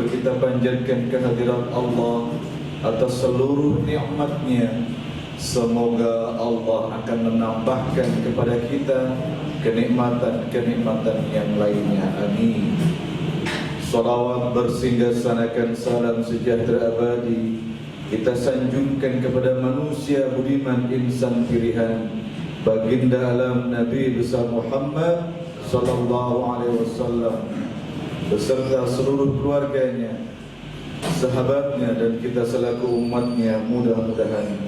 syukur kita panjatkan kehadirat Allah atas seluruh nikmatnya. Semoga Allah akan menambahkan kepada kita kenikmatan-kenikmatan yang lainnya. Amin. Salawat bersinggasanakan salam sejahtera abadi kita sanjungkan kepada manusia budiman insan pilihan baginda alam Nabi besar Muhammad sallallahu alaihi wasallam beserta seluruh keluarganya, sahabatnya dan kita selaku umatnya. Mudah-mudahan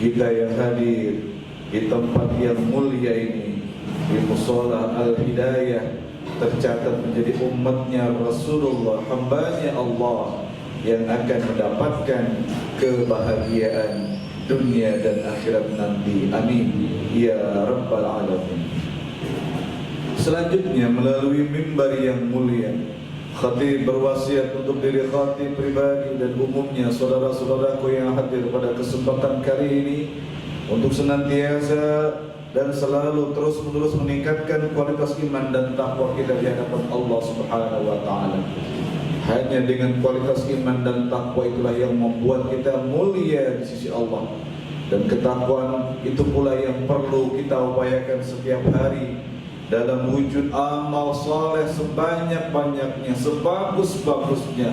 kita yang hadir di tempat yang mulia ini, di Mushola Al-Hidayah, tercatat menjadi umatnya Rasulullah, hambanya Allah yang akan mendapatkan kebahagiaan dunia dan akhirat nanti. Amin ya rabbal alamin. Selanjutnya melalui mimbar yang mulia, khatib berwasiat untuk diri khatib pribadi dan umumnya saudara-saudaraku yang hadir pada kesempatan kali ini untuk senantiasa dan selalu terus-menerus meningkatkan kualitas iman dan takwa kita di hadapan Allah Subhanahu wa taala. Hanya dengan kualitas iman dan takwa itulah yang membuat kita mulia di sisi Allah. Dan ketakwaan itu pula yang perlu kita upayakan setiap hari dalam wujud amal soleh sebanyak-banyaknya, sebagus-bagusnya,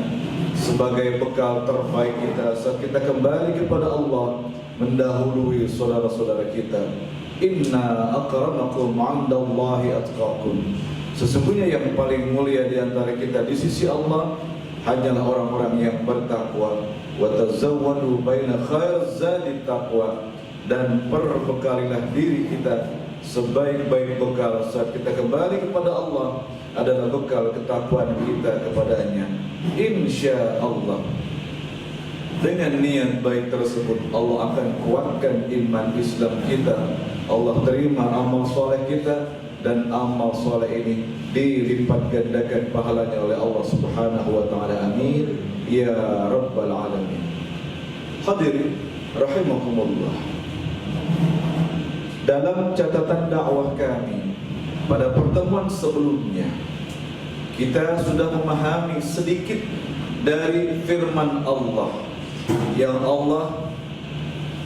sebagai bekal terbaik kita saat kita kembali kepada Allah, mendahului saudara-saudara kita. Inna akramakum 'indallahi atqakum. Sesungguhnya yang paling mulia di antara kita di sisi Allah hanyalah orang-orang yang bertakwa. Wa tazawwadu baina khair zadi taqwa, dan perbekalilah diri kita sebaik-baik bekal saat kita kembali kepada Allah adalah bekal ketakwaan kita kepadanya. Insya Allah dengan niat baik tersebut Allah akan kuatkan iman Islam kita. Allah terima amal soleh kita, dan amal soleh ini dilipat gandakan pahalanya oleh Allah Subhanahu wa taala. Amin ya rabbal alamin. Hadirin rahimakumullah, dalam catatan dakwah kami pada pertemuan sebelumnya kita sudah memahami sedikit dari firman Allah yang Allah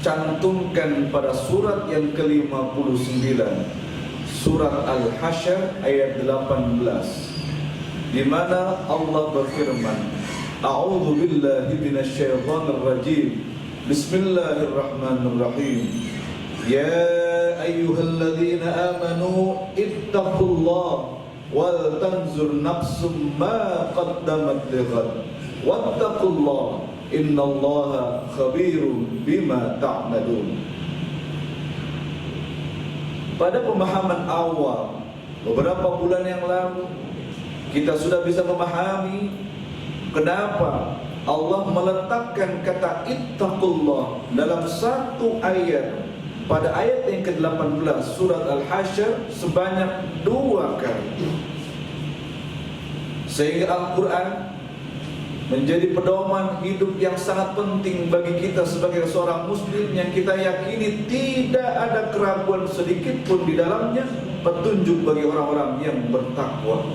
cantumkan pada surat yang ke-59, surat Al-Hasyr ayat 18, di mana Allah berfirman, A'udzu billahi minasyaitonir rajim. Bismillahirrahmanirrahim. Ya ayyuhalladzina amanu ittaqullaha wal tanzur nafsum ma qaddamat lighad wattaqullaha innallaha khabirun bima ta'malun. Pada pemahaman awal beberapa bulan yang lalu kita sudah bisa memahami kenapa Allah meletakkan kata ittaqullah dalam satu ayat pada ayat yang ke-18 surat Al-Hasyr sebanyak 2 kali, sehingga Al-Quran menjadi pedoman hidup yang sangat penting bagi kita sebagai seorang muslim yang kita yakini tidak ada keraguan sedikit pun di dalamnya, petunjuk bagi orang-orang yang bertakwa.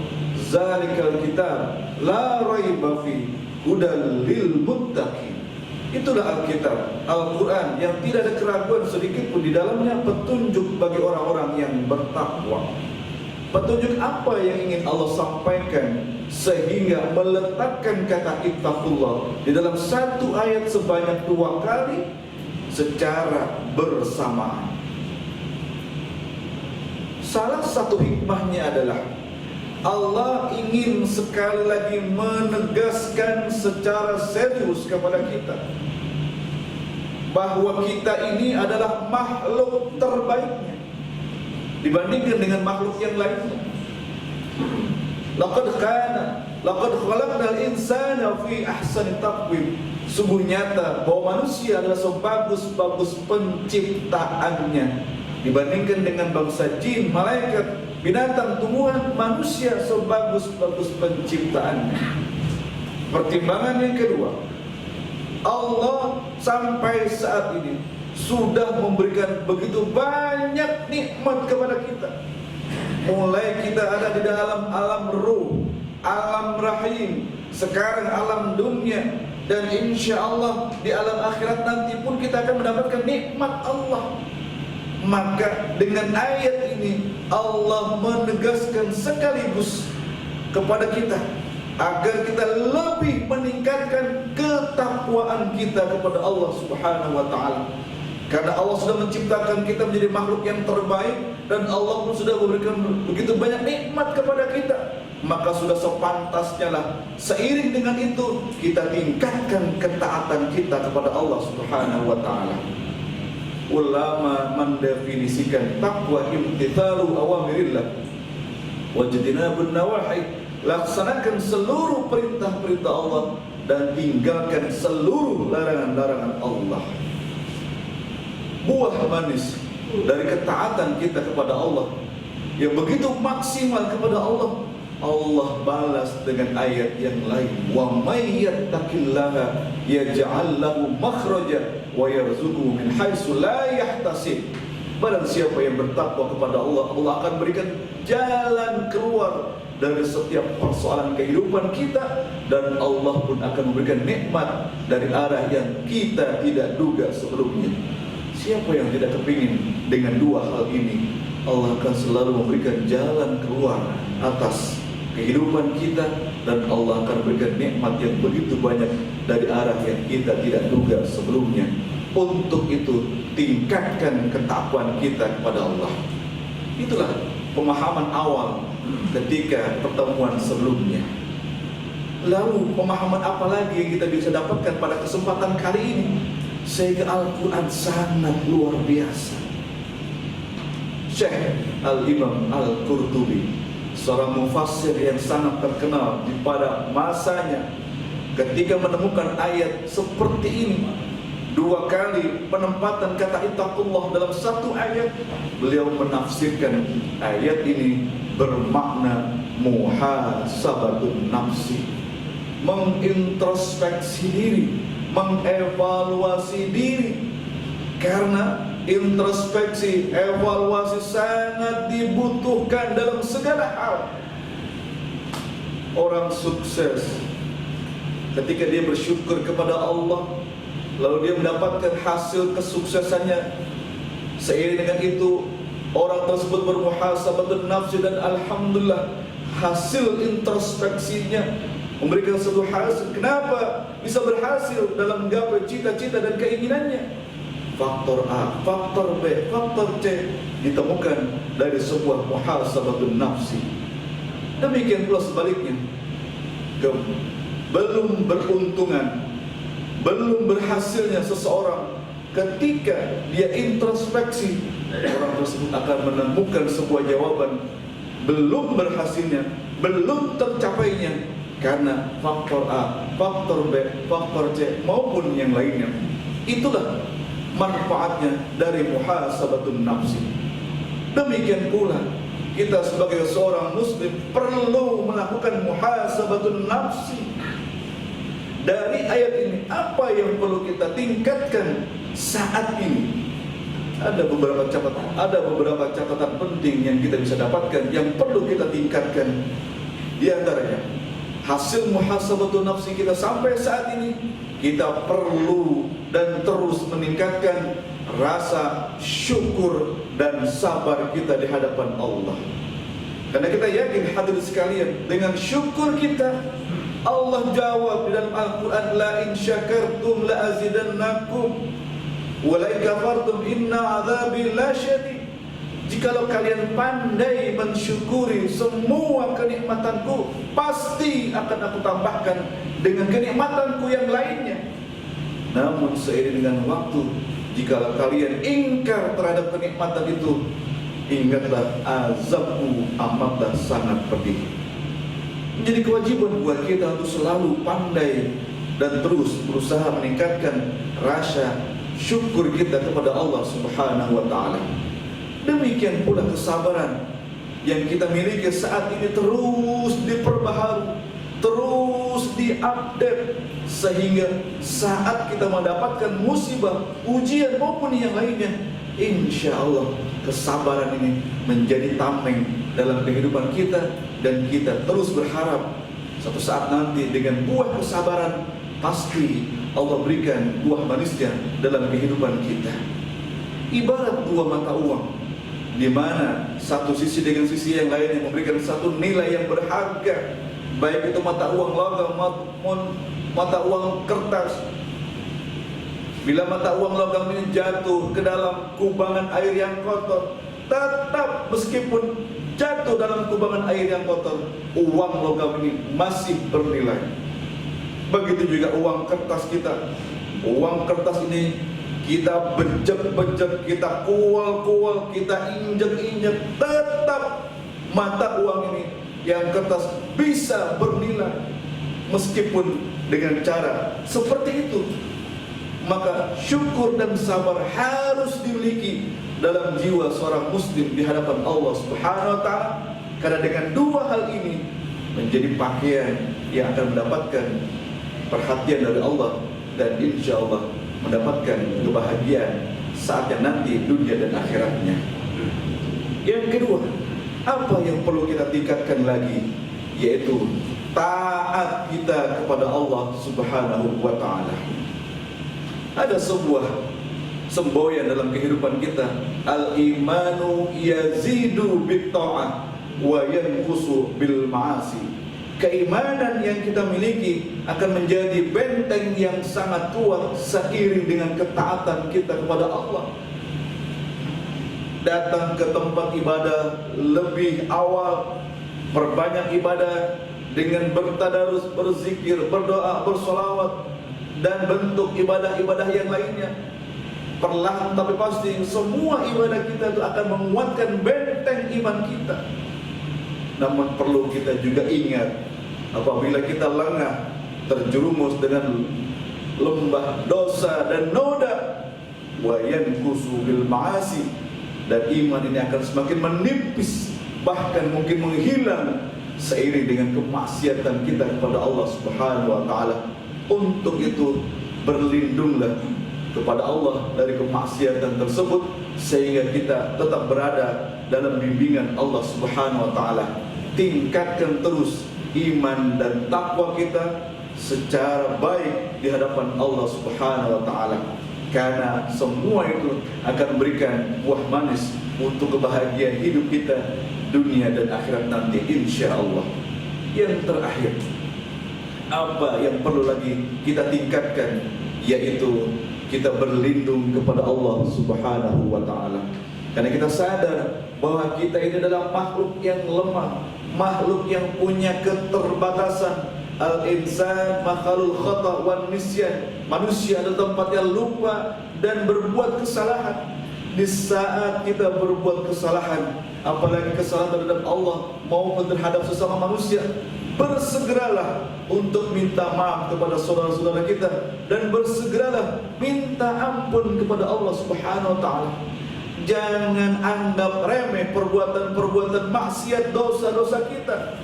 Zalikal kitab la raiba fi hudal lil muttaqin. Itulah Alkitab, Al-Quran yang tidak ada keraguan sedikit pun di dalamnya, petunjuk bagi orang-orang yang bertakwa. Petunjuk apa yang ingin Allah sampaikan sehingga meletakkan kata ittaqullah di dalam satu ayat sebanyak 2 kali secara bersamaan? Salah satu hikmahnya adalah Allah ingin sekali lagi menegaskan secara serius kepada kita bahwa kita ini adalah makhluk terbaiknya dibandingkan dengan makhluk yang lainnya. Laqad khalaqnal insana fi ahsani taqwim. Sungguh nyata bahwa manusia adalah sebagus-bagus penciptaannya dibandingkan dengan bangsa jin, malaikat, binatang, tumbuhan. Manusia sebagus-bagus penciptaannya. Pertimbangan yang kedua, Allah sampai saat ini sudah memberikan begitu banyak nikmat kepada kita. Mulai kita ada di dalam alam ruh, alam rahim, sekarang alam dunia, dan insya Allah di alam akhirat nanti pun kita akan mendapatkan nikmat Allah. Maka dengan ayat ini Allah menegaskan sekaligus kepada kita agar kita lebih meningkatkan ketakwaan kita kepada Allah Subhanahu wa taala. Karena Allah sudah menciptakan kita menjadi makhluk yang terbaik, dan Allah pun sudah memberikan begitu banyak nikmat kepada kita. Maka sudah sepantasnya lah, seiring dengan itu kita tingkatkan ketaatan kita kepada Allah Subhanahu wa taala. Ulama mendefinisikan takwa imtithalu awamirillah wa jtinabun nawahi, laksanakan seluruh perintah-perintah Allah dan tinggalkan seluruh larangan-larangan Allah. Buah manis dari ketaatan kita kepada Allah yang begitu maksimal kepada Allah, Allah balas dengan ayat yang lain, wa may yattaqillaha yaj'al lahu makhraja wa yarzuquhu min haitsu la yahtasib. Barang siapa yang bertakwa kepada Allah, Allah akan berikan jalan keluar dari setiap persoalan kehidupan kita, dan Allah pun akan memberikan nikmat dari arah yang kita tidak duga sebelumnya. Siapa yang tidak kepingin dengan dua hal ini? Allah akan selalu memberikan jalan keluar atas kehidupan kita, dan Allah akan berikan nikmat yang begitu banyak dari arah yang kita tidak duga sebelumnya. Untuk itu tingkatkan ketakwaan kita kepada Allah. Itulah pemahaman awal ketika pertemuan sebelumnya. Lalu pemahaman apa lagi yang kita bisa dapatkan pada kesempatan kali ini? Sehingga Al-Quran sangat luar biasa. Syekh Al-Imam Al-Qurtubi, seorang mufassir yang sangat terkenal pada masanya, ketika menemukan ayat seperti ini, dua kali penempatan kata ittaqullah dalam satu ayat, beliau menafsirkan ayat ini bermakna muhasabatun nafsi, mengintrospeksi diri, mengevaluasi diri. Karena introspeksi, evaluasi sangat dibutuhkan dalam segala hal. Orang sukses ketika dia bersyukur kepada Allah, lalu dia mendapatkan hasil kesuksesannya, seiring dengan itu orang tersebut bermuhasabatun nafsi, dan alhamdulillah hasil introspeksinya memberikan sebuah hasil. Kenapa bisa berhasil dalam menggapai cita-cita dan keinginannya? Faktor A, faktor B, faktor C ditemukan dari sebuah muhasabatun nafsi. Demikian pula sebaliknya, belum beruntungan, belum berhasilnya seseorang ketika dia introspeksi, orang tersebut akan menemukan sebuah jawaban belum berhasilnya, belum tercapainya, karena faktor A, faktor B, faktor C maupun yang lainnya. Itulah manfaatnya dari muhasabatun nafsi. Demikian pula kita sebagai seorang muslim perlu melakukan muhasabatun nafsi. Dari ayat ini, apa yang perlu kita tingkatkan saat ini? Ada beberapa catatan penting yang kita bisa dapatkan, yang perlu kita tingkatkan. Di antaranya, hasil muhasabatun nafsi kita sampai saat ini, kita perlu dan terus meningkatkan rasa syukur dan sabar kita di hadapan Allah. Karena kita yakin, hadirin sekalian, dengan syukur kita, Allah jawab di dalam Al-Quran, la in syakartum la azidannakum wa la in kafartum inna azabi lasyadid. Jikalau kalian pandai mensyukuri semua kenikmatanku, pasti akan aku tambahkan dengan kenikmatanku yang lainnya. Namun seiring dengan waktu, jikalau kalian ingkar terhadap kenikmatan itu, ingatlah azabku amatlah sangat pedih. Menjadi kewajiban buat kita untuk selalu pandai dan terus berusaha meningkatkan rasa syukur kita kepada Allah Subhanahu wa ta'ala. Demikian pula kesabaran yang kita miliki saat ini terus diperbaharui, terus diupdate, sehingga saat kita mendapatkan musibah, ujian maupun yang lainnya, insya Allah kesabaran ini menjadi tameng dalam kehidupan kita, dan kita terus berharap Suatu saat nanti dengan buah kesabaran pasti Allah berikan buah manisnya dalam kehidupan kita. Ibarat dua mata uang, di mana satu sisi dengan sisi yang lainnya memberikan satu nilai yang berharga, baik itu mata uang logam maupun mata uang kertas. Bila mata uang logam ini jatuh ke dalam kubangan air yang kotor, tetap meskipun jatuh dalam kubangan air yang kotor, uang logam ini masih bernilai. Begitu juga uang kertas kita. Uang kertas ini kita bejek-bejek, kita kual-kual, kita injek-injek, tetap mata uang ini yang kertas bisa bernilai meskipun dengan cara seperti itu. Maka syukur dan sabar harus dimiliki dalam jiwa seorang muslim di hadapan Allah Subhanahu wa taala, karena dengan dua hal ini menjadi pakaian yang akan mendapatkan perhatian dari Allah dan insya Allah mendapatkan kebahagiaan saatnya nanti dunia dan akhiratnya. Yang kedua, apa yang perlu kita tingkatkan lagi, yaitu taat kita kepada Allah Subhanahu wa taala. Ada sebuah semboyan dalam kehidupan kita, al-imanu yazidu bit-ta'ah wa yanqusu bil ma'asi. Keimanan yang kita miliki akan menjadi benteng yang sangat kuat seiring dengan ketaatan kita kepada Allah. Datang ke tempat ibadah lebih awal, perbanyak ibadah dengan bertadarus, berzikir, berdoa, bersolawat, dan bentuk ibadah-ibadah yang lainnya. Perlahan tapi pasti semua ibadah kita itu akan menguatkan benteng iman kita. Namun perlu kita juga ingat, apabila kita lengah, terjerumus dengan lembah dosa dan noda, wa yanqusu bil ma'asi, dan iman ini akan semakin menipis, bahkan mungkin menghilang seiring dengan kemaksiatan kita kepada Allah Subhanahu wa taala. Untuk itu berlindunglah kepada Allah dari kemaksiatan tersebut, sehingga kita tetap berada dalam bimbingan Allah Subhanahu wa taala. Tingkatkan terus iman dan takwa kita secara baik di hadapan Allah Subhanahu wa taala, karena semua itu akan memberikan buah manis untuk kebahagiaan hidup kita dunia dan akhirat nanti insyaallah. Yang terakhir, apa yang perlu lagi kita tingkatkan, yaitu kita berlindung kepada Allah Subhanahu wa taala. Karena kita sadar bahwa kita ini adalah makhluk yang lemah, makhluk yang punya keterbatasan. Al-insan makhluk khata' wan nisyan. Manusia adalah tempat yang lupa dan berbuat kesalahan. Di saat kita berbuat kesalahan, apalagi kesalahan terhadap Allah maupun terhadap sesama manusia, bersegeralah untuk minta maaf kepada saudara-saudara kita, dan bersegeralah minta ampun kepada Allah Subhanahu wa taala. Jangan anggap remeh perbuatan-perbuatan maksiat, dosa-dosa kita.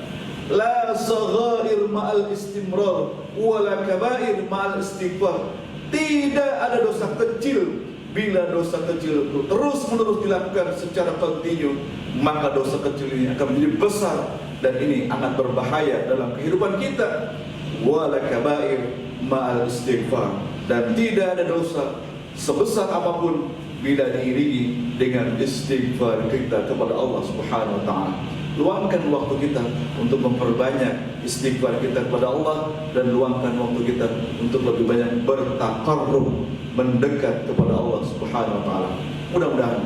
La saghair ma'al istimrar wala kabair ma'al istighfar. Tidak ada dosa kecil bila dosa kecil itu terus-menerus dilakukan secara kontinu, maka dosa kecil ini akan menjadi besar, dan ini akan berbahaya dalam kehidupan kita. Wala kabair ma'al istighfar, dan tidak ada dosa sebesar apapun bila diiringi dengan istighfar kita kepada Allah Subhanahu wa taala. Luangkan waktu kita untuk memperbanyak istighfar kita kepada Allah, dan luangkan waktu kita untuk lebih banyak bertaqarrub, mendekat kepada Allah Subhanahu wa taala. Mudah-mudahan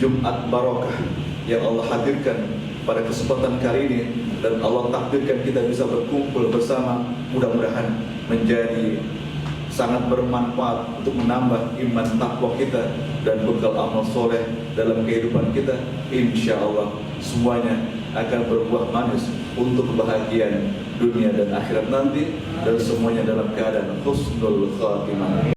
Jumat barokah yang Allah hadirkan pada kesempatan kali ini dan Allah takdirkan kita bisa berkumpul bersama, mudah-mudahan menjadi sangat bermanfaat untuk menambah iman takwa kita dan bekal amal soleh dalam kehidupan kita. Insya Allah semuanya akan berbuah manis untuk kebahagiaan dunia dan akhirat nanti, dan semuanya dalam keadaan husnul khatimah.